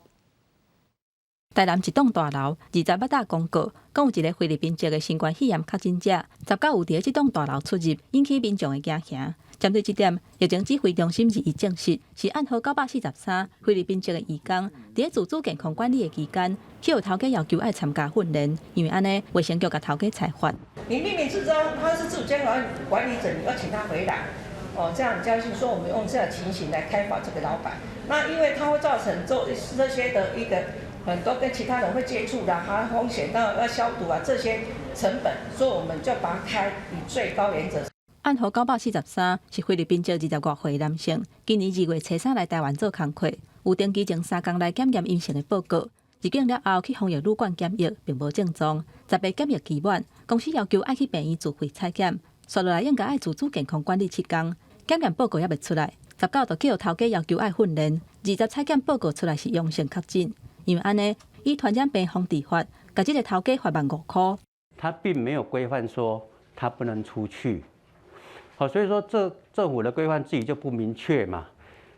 S3: 台南一栋大楼20日打公告，讲有一个菲律宾籍的新冠肺炎确诊者，19有伫这栋大楼出入，引起民众的惊吓。针对这点，疫情指挥中心日证实，是暗号943菲律宾籍的移工，伫自主健康管理的期间，去有头家要求爱参加训练，因为安尼卫生局甲头家裁罚。
S12: 你明明知道他是自主健康管理者，你要请他回来。这样交信说我们用这样情形来开发这个老板，那因为它会造成这些的一个很多跟其他人会接触的，还有风险，到要消毒这些成本，所以我们就把它开以最高原则。
S3: 暗号943是菲律宾籍25岁男性，今年2月初3来台湾做工课，有登记前3天来检验阴性的报告，入境了后去防疫旅馆检疫，并无症状。10日检疫期满，公司要求爱去病院自费采检，刷落来应该爱自主健康管理7天。检验报告还未出来，19就叫头家要求爱训练，20采检报告出来是阳性确诊，因为安尼以传染病防治法，甲这个头家罚15000块。
S13: 他并没有规范说他不能出去，所以说政府的规范自己就不明确嘛。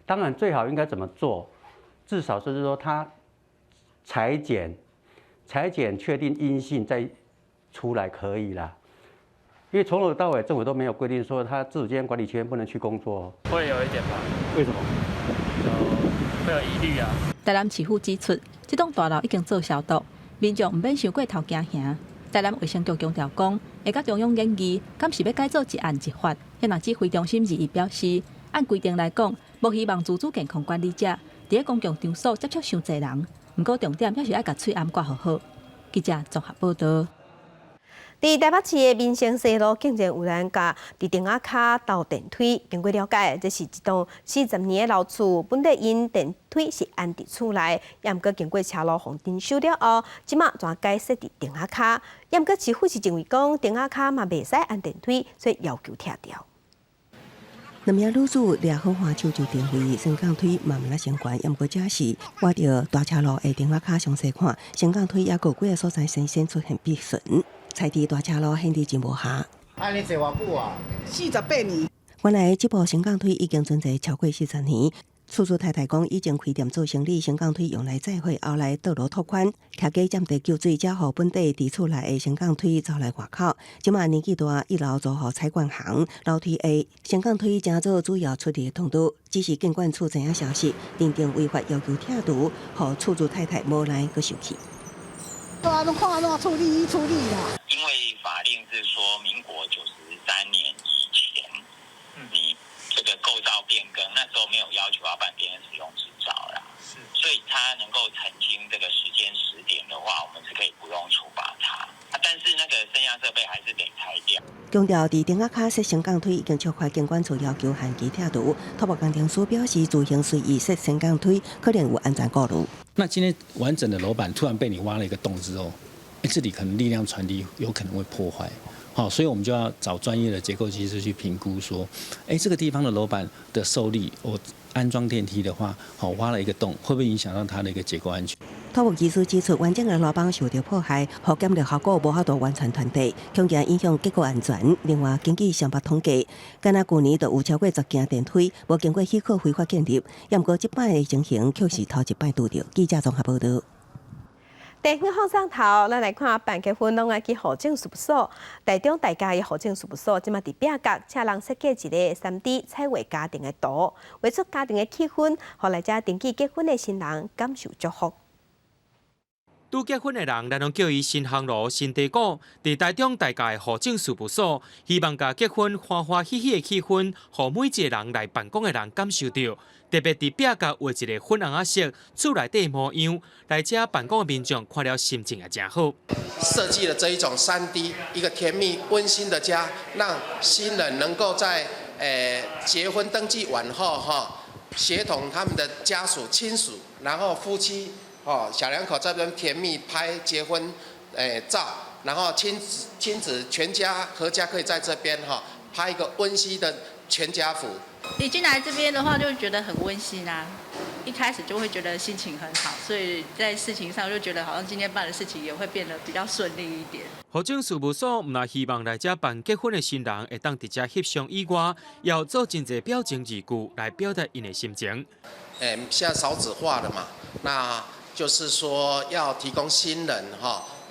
S13: 当然最好应该怎么做，至少是说他采检确定阴性再出来可以啦。因为从头到尾政府都没有规定说他自主健康管理期间不能去工作，
S24: 会有一点吧？
S13: 为什么？
S24: 会有疑虑啊。
S3: 台南市府指出，这栋大楼已经做消毒，民众唔免伤过头惊吓。台南卫生局强调讲，会甲中央研议，敢是要改做一案一法。现场指挥中心日表示，按规定来讲，无希望自主健康管理者伫公共场所接触伤侪人。不过重点还是要甲喙暗挂好。记者综合报道。
S1: 伫台北市的民生西路，竟然有人甲伫顶仔卡倒电梯。经过了解，这是一栋40年的老厝，本来因电梯是安伫厝内，也毋过经过车路封钉修了后，即马转改设伫顶仔卡。也毋过市府是认为讲顶仔卡嘛袂使安电梯，所以要求拆掉。
S10: 两名女子掠好花手就电位，升降梯慢慢升悬，也毋过这时我着大车路的顶仔卡详细看，升降梯也有几个所在先出现壁损。菜地大车路显得真无下。
S14: 安尼坐偌久啊？48年。
S10: 原来这部升降梯已经存在超过40年。厝主太太讲，以前开店做生意，升降梯用来载货，后来倒落拓宽，徛家占地救水，才互本地伫厝内的升降梯走来外口。即马年纪大，一楼做互采管行，楼梯下升降梯正做主要出入的通道。只是监管处知影消息，认定违法要求拆除，互厝主太太无奈阁受气。
S14: 都看怎处理啦。
S15: 因为法令是说，民国93年以前，你这个构造变更，那时候没有要求要办别人使用执照啦，所以它能够澄清这个时间时点的话，我们是可以不用处罚它。但是那个升降设备还是得拆掉。
S10: 强调伫顶仔卡设升降梯已经触发监管处要求限期拆除。土木工程师表示，自行随意设升降梯可能有安全顾虑。
S16: 那今天完整的楼板突然被你挖了一个洞之后，这里可能力量传递有可能会破坏。好，所以我们就要找专业的结构技师去评估说，这个地方的楼板的受力，我安装电梯的话，好挖了一个洞，会不会影响到它的一个结构安全？
S10: 土木技师指出，完整的楼板受到破坏，后检测效果无法度完全团队，恐惊影响结构安全。另外，根据上北统计，敢若去年就有超过10件电梯无经过许可非法建立，也毋过这摆的情形却是头一摆拄到。记者综合报道。
S1: 地方放上头，咱来看办结婚拢爱去户政事务所。台中大家的户政事务所，即马伫壁角请人设计一个3D 彩绘家庭的图，画出家庭的气氛，互来遮登记结婚的新人感受祝福。
S6: 拄结婚的人，咱拢叫伊新航路新地股，伫台中大家的户政事务所，希望甲结婚欢欢喜喜的气氛，互每一个人来办公的人感受到。特别伫壁甲画一个粉红色厝内底模样，来遮办公的民众看了心情也真好。
S17: 设计了这一种3D， 一个甜蜜温馨的家，让新人能够在结婚登记完后协同他们的家属亲属，然后夫妻小两口这边甜蜜拍结婚照，然后亲子全家合家可以在这边拍一个温馨的全家福。
S18: 你进来这边的话，就觉得很温馨啊。一开始就会觉得心情很好，所以在事情上就觉得好像今天办的事情也会变得比较顺利一点。
S6: 户政事务所唔但希望来遮办结婚的新人会当伫遮翕相以外，也要做真侪表情字句来表达因的心情。
S17: 现在少子化了嘛，那就是说要提供新人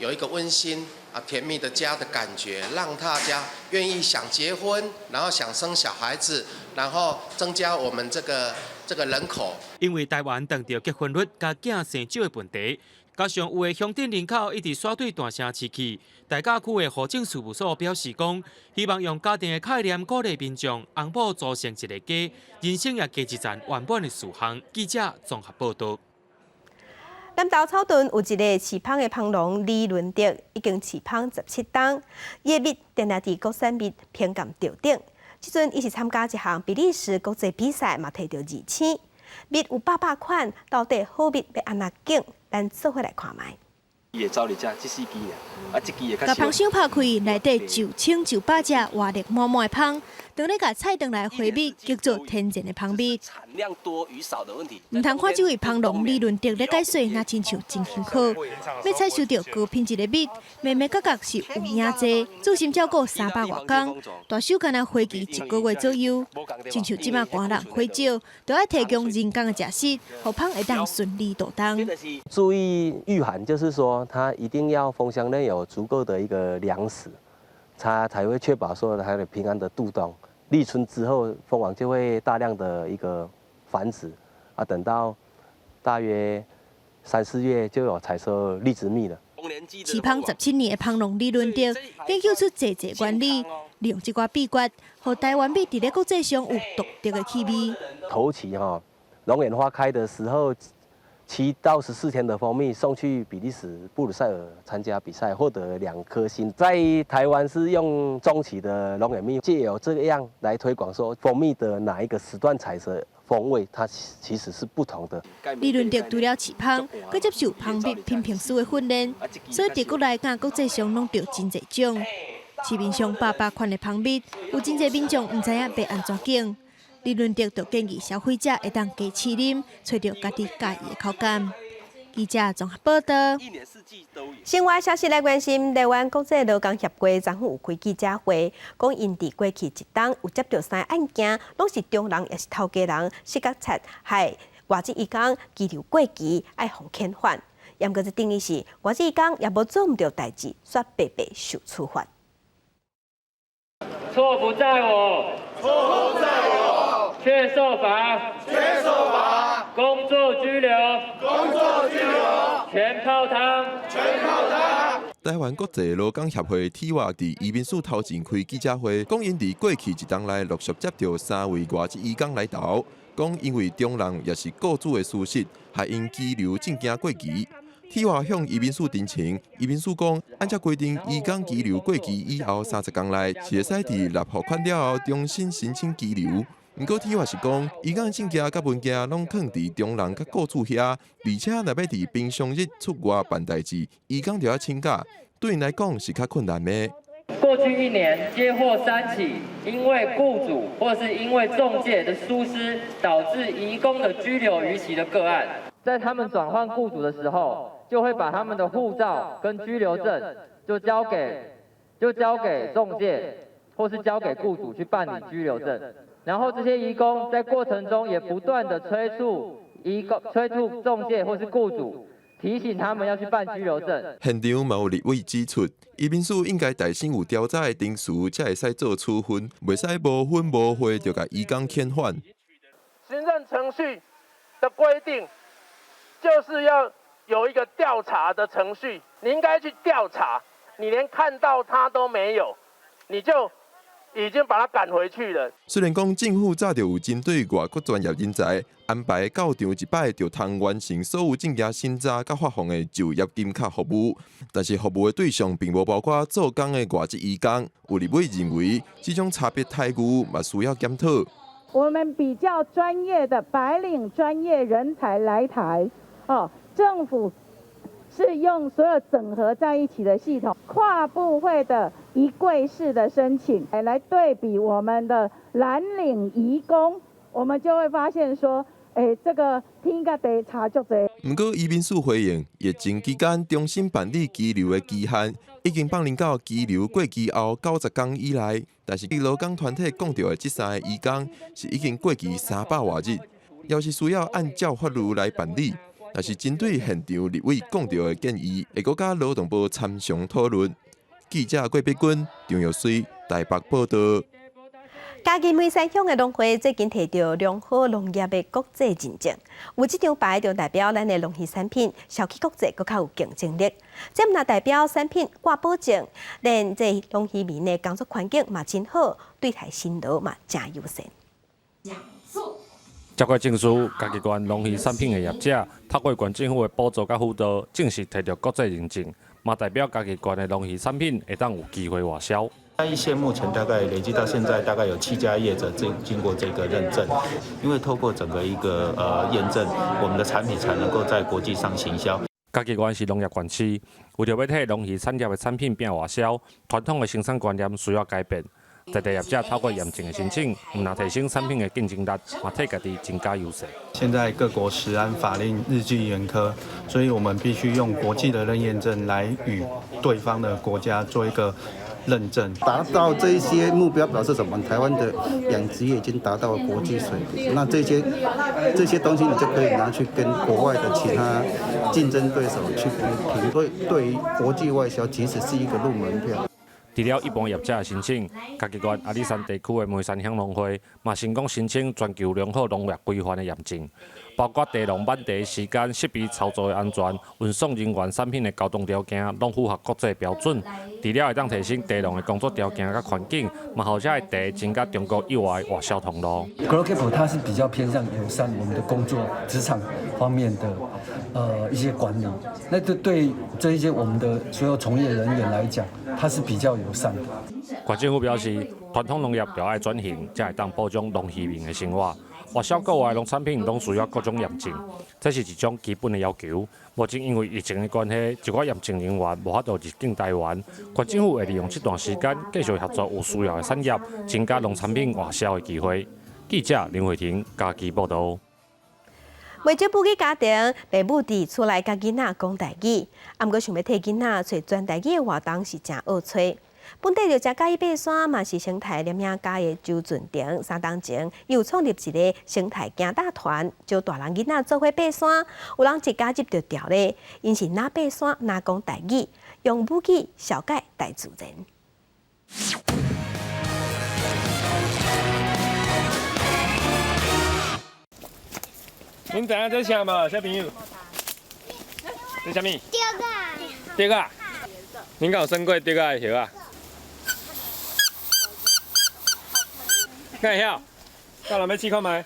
S17: 有一个温馨甜蜜的家的感觉，让大家愿意想结婚，然后想生小孩子，然后增加我们这个人口。
S6: 因为台湾碰到结婚率甲囝生少的问题，加上有的乡镇人口一直刷对大城市去，大甲区的户政事务所表示讲，希望用家庭的概念鼓励民众红某组成一个家，人生也加一站圆满的事项。记者综合报道。
S1: 南投草屯有一个饲芳的芳农李伦德，已经饲芳17冬，伊的蜜定定伫国产蜜评鉴吊顶。即阵伊是参加一项比利时国际比赛，嘛摕到2星。蜜有800款，到底好蜜要安怎拣？咱做伙来看卖。
S19: 伊会走入遮这4支啊，这支会较少。
S20: 甲芳箱拍开，内底900只活力满满的芳，当咧甲菜场内回蜜，叫做天然的芳蜜。
S19: 产量多与少的问题。
S20: 唔通看这位芳农李伦德咧解说，那亲像真辛苦。要采收到高品质的蜜，每角角是有影济，注心照顾300多工，大手干那花期1个月左右。亲像即马寒人花少，都要提供人工的食食，互芳会当顺利度冬。
S19: 注意御寒，就是说它一定要蜂箱内有足够的一个粮食，它才会确保说它的平安的度冬。立春之后，蜂王就会大量的一个繁殖啊，等到大约3、4月就有采收荔枝蜜了。
S20: 饲芳17年的芳农李伦德研究出侪原理，利用这寡秘诀，让台湾蜜伫咧国际上有独特的气味。
S19: 头期龙眼花开的时候，7到14天的蜂蜜送去比利时布鲁塞尔参加比赛，获得2颗星。在台湾是用中期的龙眼蜜，借由这样来推广说蜂蜜的哪一个时段采收风味，它其实是不同的。
S20: 李伦德除了饲芳，佮接受芳蜜品评师的训练，所以伫国内甲国际上拢得真侪奖。市面上800款的芳蜜，有真侪民众唔知影要安怎拣。李伦德就建议消费者会当加试啉，找到家己介意的口感。记者综合报道。
S1: 新华消息来关心，台湾国际劳工协会昨昏有开记者会，讲因伫过去1冬有接到3案件，拢是中人也是头家人失角贼害外籍移工居留过期，爱互遣返。严格的定义是，外籍移工也无做唔到代志，煞白白受处罚。
S26: 错不在我，错不在我，却受罚，却受罚，工作拘留，工作拘留，全泡汤，全泡汤。
S27: 台湾国际劳工协会体活伫移民署头前开记者会，讲因伫过去1冬内陆续接到3位外籍移工来投，讲因为中人也是雇主的疏失，害因居留证件过期。体活向移民署陈情，移民署讲，按照规定，移工居留过期以后30天内，是会使伫纳付款了后重新申请居留。不过体活是讲，移工证件甲文件拢放伫中人甲雇主遐，而且若要伫平常日出外办代志，移工就要请假，对因来讲是较困难的。
S26: 过去1年接获3起因为雇主或是因为仲介的疏失，导致移工的居留逾期的个案，在他们转换雇主的时候，就会把他们的护照跟居留证就交给仲介，或是交给雇主去办理居留证。然后这些移工在过程中也不断的催促仲介或是雇主，提醒他们要去办居留证。
S27: 现场嘛有立委指出，移民署应该大先有调查的定数，才会使做处分，袂使无分无会就甲移工遣返。
S26: 行政程序的规定就是要有一个调查的程序，你应该去调查，你连看到他都没有，你就已经把他赶回去了。
S27: 虽然讲政府早就有针对外国专业人才安排到场一摆，就通完成所有证件审查甲发放的就业金卡服务，但是服务的对象并无包括做工的外籍移工。有立委认为，这种差别待遇嘛需要检讨。
S2: 我们比较专业的白领专业人才来台，政府是用所有整合在一起的系统，跨部会的一柜式的申请，来对比我们的蓝领移工，我们就会发现说，这个天甲地差足多。
S27: 不过，移民署回应，疫情期间重新办理居留的期限已经放领到居留过期后90天以内，但是劳工团体讲到的这3个移工是已经过期300多日，要是需要按照法律来办理。但是针对现场立委讲到的建议，会搁甲劳动部参详讨论。记者郭碧君、张玉水台北报道。
S1: 嘉义梅山乡的农会最近摕到良好农业的国际认证，有这张牌就代表咱的农渔产品销去国际更较有竞争力。这也代表产品挂保证，咱这农渔民的工作环境嘛真好，对待辛劳嘛真友善。
S4: 接过证书，嘉义县农渔产品的业者透过县政府的补助甲辅导，正式摕到国际认证，嘛代表嘉义县的农渔产品会当有机会外销。
S8: 嘉义县目前大概累积到现在，大概有7家业者经过这个认证，因为透过整个一个验证，我们的产品才能够在国际上行销。
S4: 嘉义县是农业县市，为着要替农渔产业的产品变外销，传统的生产观念需要改变。在地业者透过验证的申请，唔但提升产品的竞争力，嘛替家己增加优势。
S8: 现在各国食安法令日趋严苛，所以我们必须用国际的验证来与对方的国家做一个认证，
S21: 达到这些目标表示什么？台湾的养殖业已经达到了国际水平，那这些东西你就可以拿去跟国外的其他竞争对手去比拼，所以对于国际外销其实是一个入门票。
S4: 除了一般业者的申请，嘉义县阿里山地区的梅山乡农会嘛成功申请全球良好农业规范的验证，包括地农满地时间、设备操作的安全、运送人员、产品的交通条件，拢符合国际标准。除了会当提升地农的工作条件甲环境，嘛后者的地增加中国以外外销通路。
S22: GrowCap 它是比较偏向友善我们的工作职场方面的一些管理，那对这一些我们的所有从业人员来讲，它是比较友善的。
S4: 县政府表示，传统农业要爱转型，才会当保障农渔民的生活。外销国外农产品拢需要各种验证，这是一种基本的要求。目前因为疫情的关系，一寡验证人员无法度入境台湾，县政府会利用这段时间继续合作有需要的产业，增加农产品外销的机会。记者林慧婷嘉义报道。
S1: 为少母语家庭，父母伫厝内甲囡仔讲台语，啊，毋过想要替囡仔找专台语的活动是真好找。本地就食嘉义爬山，嘛是生态连名家的周俊廷，3年前又创立一个生态行大团，招大人囡仔做伙爬山。有人一加入就调咧，因是哪爬山哪讲台语，用母语小解大自然。
S24: 恁知影这啥无，小朋友？这啥物？竹啊！恁敢有算过竹啊的叶啊？敢会晓？到人要试看卖。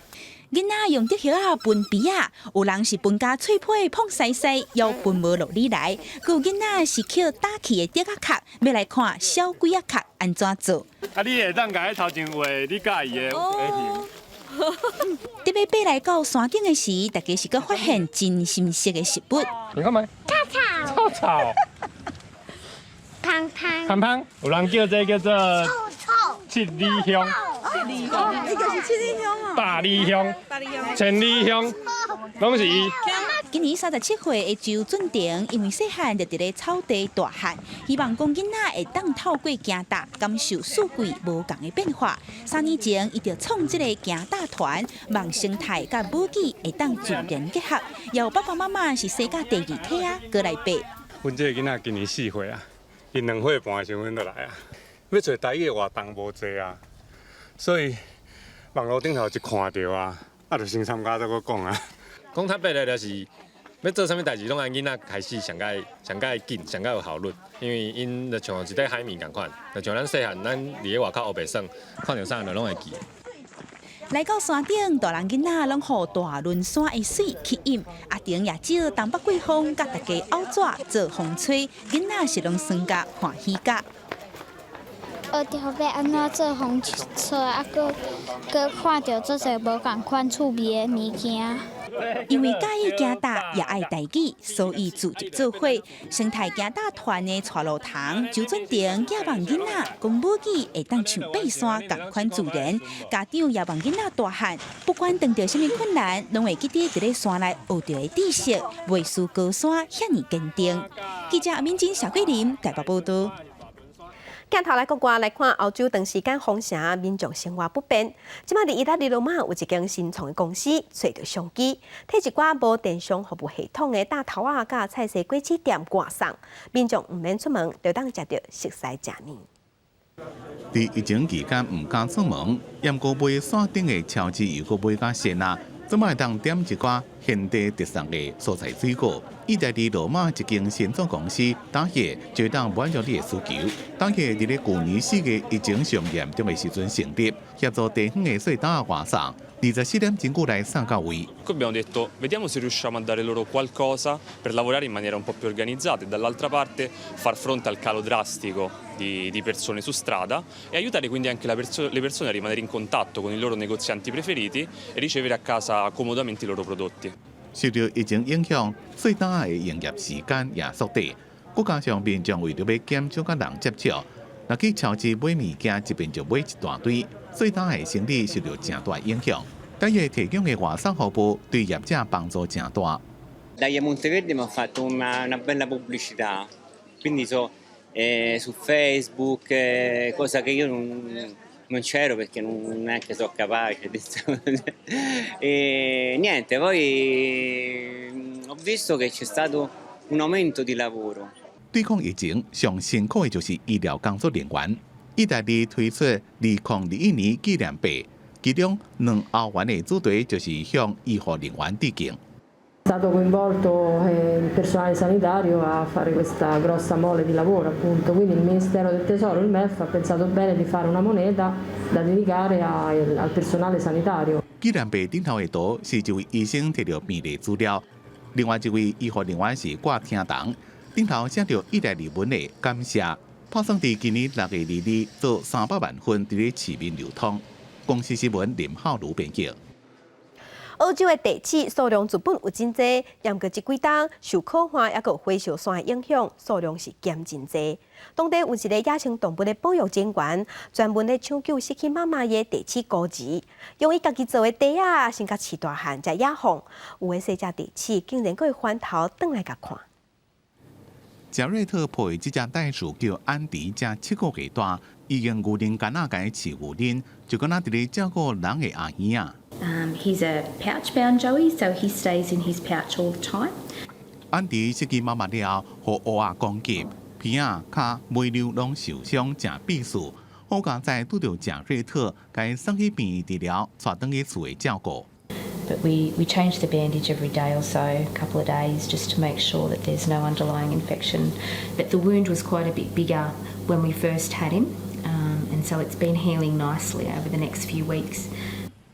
S23: 囡仔用竹叶啊分鼻啊，有人是分甲脆皮碰细细，又分无落里来；佮有囡仔是捡打起的竹啊壳，要来看小鬼啊壳安怎做。
S24: 啊，你会当甲迄头前话你介意的
S23: 特别爬来到山顶的时，大家是佮发现真深色的食物。
S24: 你看卖？臭草。胖胖，有人叫这叫做七里香。
S23: 伊就是七里香哦。
S24: 八里香、千里香，拢是伊。
S23: 今年37岁的周俊廷，因为细汉就伫咧草地大汉，希望讲囡仔会当透过行踏感受四季无同的变化。3年前，伊就创这个行踏团，望生态甲母语会当自然结合。由爸爸妈妈是生甲第2梯啊，过来爬。
S24: 阮这个囡仔今年4岁啊，因2岁半的时候阮就来啊。要找台语的活动无济啊，所以网络顶头一看到啊，就先参加再搁讲啊。讲坦白来就是，要做啥物代志，拢按囡仔开始上介紧，上介有效率。因为因就像一块海绵共款，就像咱细汉，咱伫咧外口学白耍，看到啥就拢会记。
S23: 来到山顶，大人囡仔拢互大轮山的水去饮。阿丁也借东北季风，甲大家拗纸做风吹，囡仔是拢酸甲欢喜甲。
S5: 学着要安怎做风吹，啊，搁看到做侪无共款趣味的物件。
S23: 因为介意行搭也爱台语，所以组织做伙生态行搭团的带路堂，周准定也望囡仔讲母语会当像爬山同款自然。家长也望囡仔大汉，不管遇到什么困难，拢会记得伫咧山内学到的知识，袂输高山遐尼坚定。记者阿敏珍、小桂林台北报道。
S1: 镜头来国外来看，欧洲长时间封城，民众生活不便。即马伫意大利罗马有一间新创的公司，找到商机，替一寡无电商服务系统的大头仔甲菜市果子店挂送，民众唔免出门，就当食到熟悉食面。
S7: 伫疫情期间唔敢出门，盐锅买山顶的超市又搁买甲鲜啊，怎么会当点一寡现地特产的蔬菜水果？意大利罗马一间新创公司，当下就当满足你的需求。当下伫咧去年4月疫情上严重的时阵成立，协助地方的细单啊外送，24点钟久来送到位。
S9: Abbiamo detto vediamo se riusciamo a dare loro qualcosa per lavorare in maniera un po' più organizzata e dall'altra parte far fronte al calo drastico di persone su strada e aiutare quindi anche le persone a rimanere in contatto con i loro negozianti preferiti e ricevere a casa comodamente i loro prodotti.
S7: 受到疫情影响，细单啊的营业时间也缩短，再加上民众为了要减少甲人接触，若去超市买物件，一边就买一大堆，细单的生意受到正大影响。但伊提供的外送服务对业者帮助正大。
S11: Dai Monteverde mi ha fatto una bella pubblicità, quindi su Facebook, cosa che io non c'ero perché non è che sono capace. E niente, poi ho visto che c'è stato un aumento di lavoro.
S7: 对抗疫情上辛苦的就是医疗工作人员。意大利推出2021年纪念碑，其中2欧元的主题就是向医护人员致敬。
S12: È stato coinvolto il personale sanitario a fare questa grossa mole di lavoro, appunto. Quindi il Ministero del Tesoro, il MEF, ha pensato bene di fare una moneta da dedicare al personale sanitario.
S7: 纪念碑顶头的图是一位医生摕到病历资料，另外一位医护人员是挂听筒，顶头写着意大利文的感谢。拍算伫今年6月2日做300万份伫咧市面流通。公司新闻林浩如编辑。
S1: 澳洲的地铁数量原本有真多，但过这几冬受烤化也有火烧山的影响，数量是减真多。当地有一个野生动物的保育人员，专门咧抢救失去妈妈的地铁孤儿，用伊家己做的地啊，先甲饲大汉才野放。有的细只地铁竟然会翻头转来甲看。
S7: 贾瑞特陪这只袋鼠叫安迪，才7个月大，已经牛人干那个饲牛人，就敢那伫咧照顾人的阿姨啊。
S13: He's a pouch-bound joey, so he stays in his pouch all the time.
S7: 安迪失去妈妈了，互乌鸦攻击，鼻啊、脚、尾溜拢受伤，真必死。好佳在拄到贾瑞特，该送去病院治疗，带转去厝的照顾。
S13: But we change the bandage every day or so, a couple of days, just to make sure that there's no underlying infection. But the wound was quite a bit bigger when we first had him, and so it's been healing nicely over the next few weeks.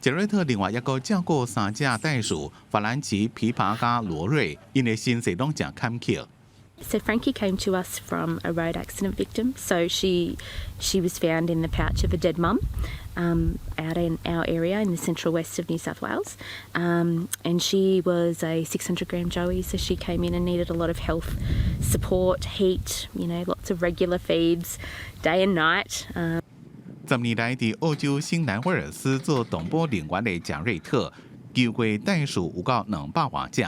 S7: 杰瑞特另外一个照顾3只袋鼠，法兰奇、琵琶加罗瑞，因为身世拢真坎坷。
S13: So Frankie came to us from a road accident victim. So she was found in the pouch of a dead mum out in our area in the central west of New South Wales. And she was a 600-gram joey, so she came in and needed a lot of health support, heat, lots of regular feeds, day and night.
S7: 10年来，伫澳洲新南威尔斯做动保人员的贾瑞特，救过袋鼠有到200多只。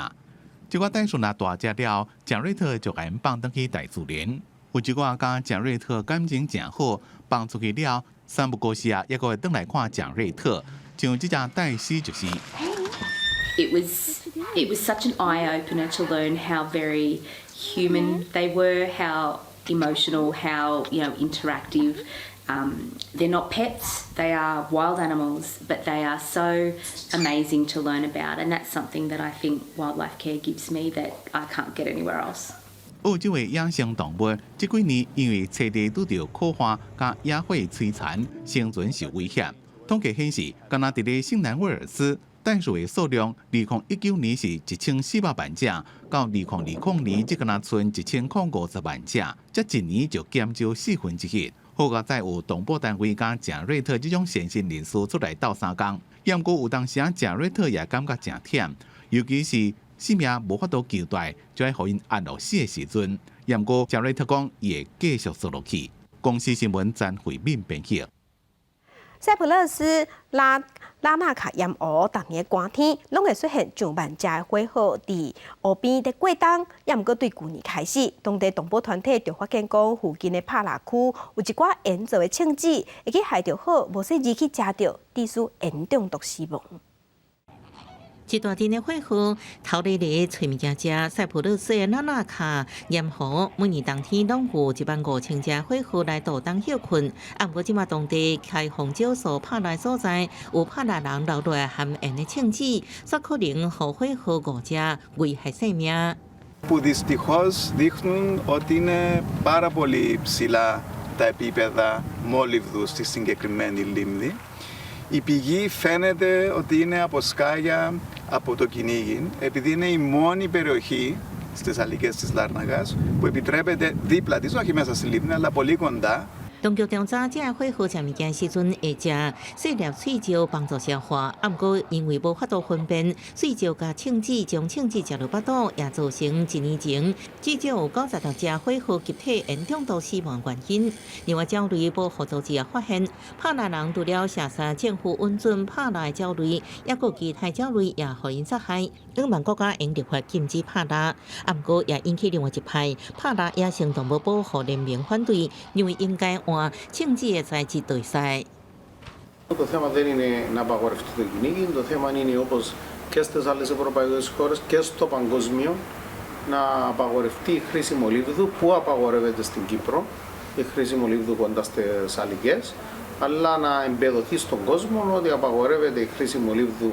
S7: 这个袋鼠若大只了，贾瑞特就该放转去大自然。有一个甲贾瑞特感情真好，放出去了，3不5时啊，也个会转来看贾瑞特，像这只袋鼠就是。
S13: It was such an eye opener to learn how very human they were, how emotional, how interactive.
S3: They're not pets, they are wild animals, but they are so amazing to learn about, and that's something that I think wildlife care gives me that I can't get anywhere else.
S7: 澳洲的野生动物这几年因为栖地拄到扩化加野火摧残，生存受威胁。统计显示，加拿大的新南威尔斯袋鼠的数量，2019年是1400万只，到2020年只敢若剩1050万只，这一年就减少1/4。好在再有动保单位甲正瑞特这种先进人士出来斗相共，不过有当时正瑞特也感觉真忝，尤其是性命无法度交代，就要互因安乐死的时阵。不过正瑞特讲，伊会继续做落去。公司新闻詹慧敏编辑。
S1: 塞浦路斯拉纳卡盐湖，逐年寒天拢会出现上万只火号伫湖边在过冬，也毋过对去年开始，当地动保团体就发现讲附近的帕拉区有一寡盐做的枪支，会去害着好无细字去食着，致使盐中毒死亡。
S10: 一大阵的火河，头日里找物件食，塞浦路斯的拉纳卡盐湖，每年冬天拢有15000只火河来渡冬休困。啊，不过即马当地开放少数帕拉所在，有帕拉人留落来含盐的枪支，煞可能互火河误食，危害生命。
S14: Που δυστυχώς δείχνουν ότι είναι πάρα πολύ ψηλά τα επίπεδα μόλιβδου στη συγκεκριμένη λίμνη. Η πηγή φαίνεται ότι είναι από σκάγια από το κυνήγι, επειδή είναι η μόνη περιοχή στις αλικές της Λάρνακας που επιτρέπεται δίπλα της, όχι μέσα στη λίμνη, αλλά πολύ κοντά.
S10: 当局调查这火河食物件时阵会食细粒喙椒帮助消化，啊，不过因为无法度分辨喙椒甲枪支，将枪支食入腹肚，也造成1年前至少有96只火河集体严重度死亡原因。另外，鸟类保护组织也发现，帕拉人除了射杀政府允准帕拉的鸟类，也有其他鸟类也互因杀害。两万国家应立法禁止帕拉，啊，不过也引起另外一派帕拉野生动物保护联盟反对，认为应该按枪支的材质对待。
S15: Το θέμα δεν είναι να απαγορευτεί το κυνήγι, το θέμα είναι όπως και στις άλλες ευρωπαϊκές χώρες και στο παγκόσμιο να απαγορευτεί η χρήση μολύβδου που απαγορεύεται στην Κύπρο, η χρήση μολύβδου κοντά στις αλικές, αλλά να εμπεδοθεί στον κόσμο ότι απαγορεύεται η χρήση μολύβδου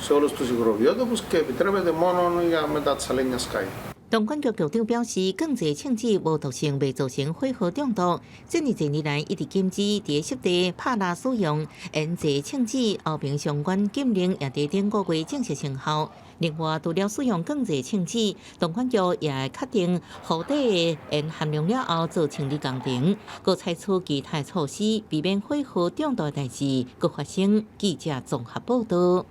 S15: σε όλους τους υγροβιότοπους και επιτρέπεται μόνο για μετά τις αλένια σκάι.
S10: 东管局局长表示，更侪枪支无毒性未造成火河中毒。这2年来一直禁止伫湿地帕拉使用盐制枪支，后边相关禁令也伫顶个月正式生效。另外，除了使用更侪枪支，东管局也确定湖底盐含量了后做清理工程，佮采取其他措施，避免火河中毒的代志佮发生。记者综合报道。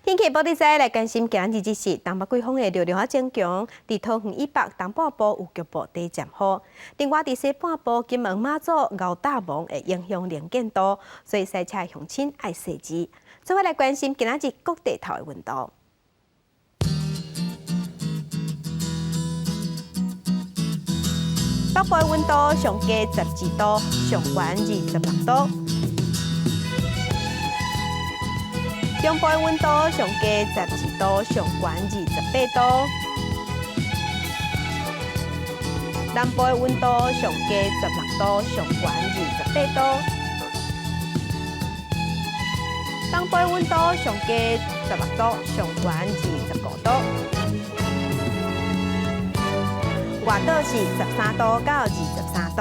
S1: 天气报道在来关心今日之事，东北季风的流量较增强，伫桃园以北东半部有局部地渐雨。另外，伫西半部金门马祖牛大蒙会影响能见度，所以赛车乡亲爱细致。最后来关心今日各地头的温度。北部的温度上低12度，上悬26度。中部的温度上低12度，上悬28度；南部的温度上低16度，上悬28度；东部的温度上低16度，上悬25度；外岛是13度到23度。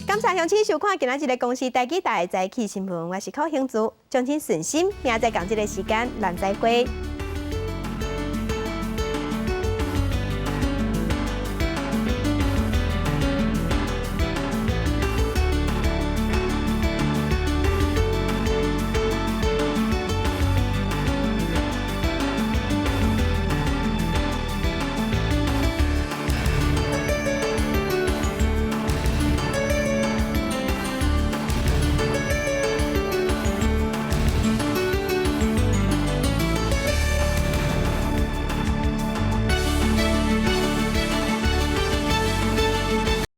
S1: 感谢乡亲收看今仔日的公视台记台早起新闻，我是柯兴珠，将请顺心，明仔载同一个时间，咱再会。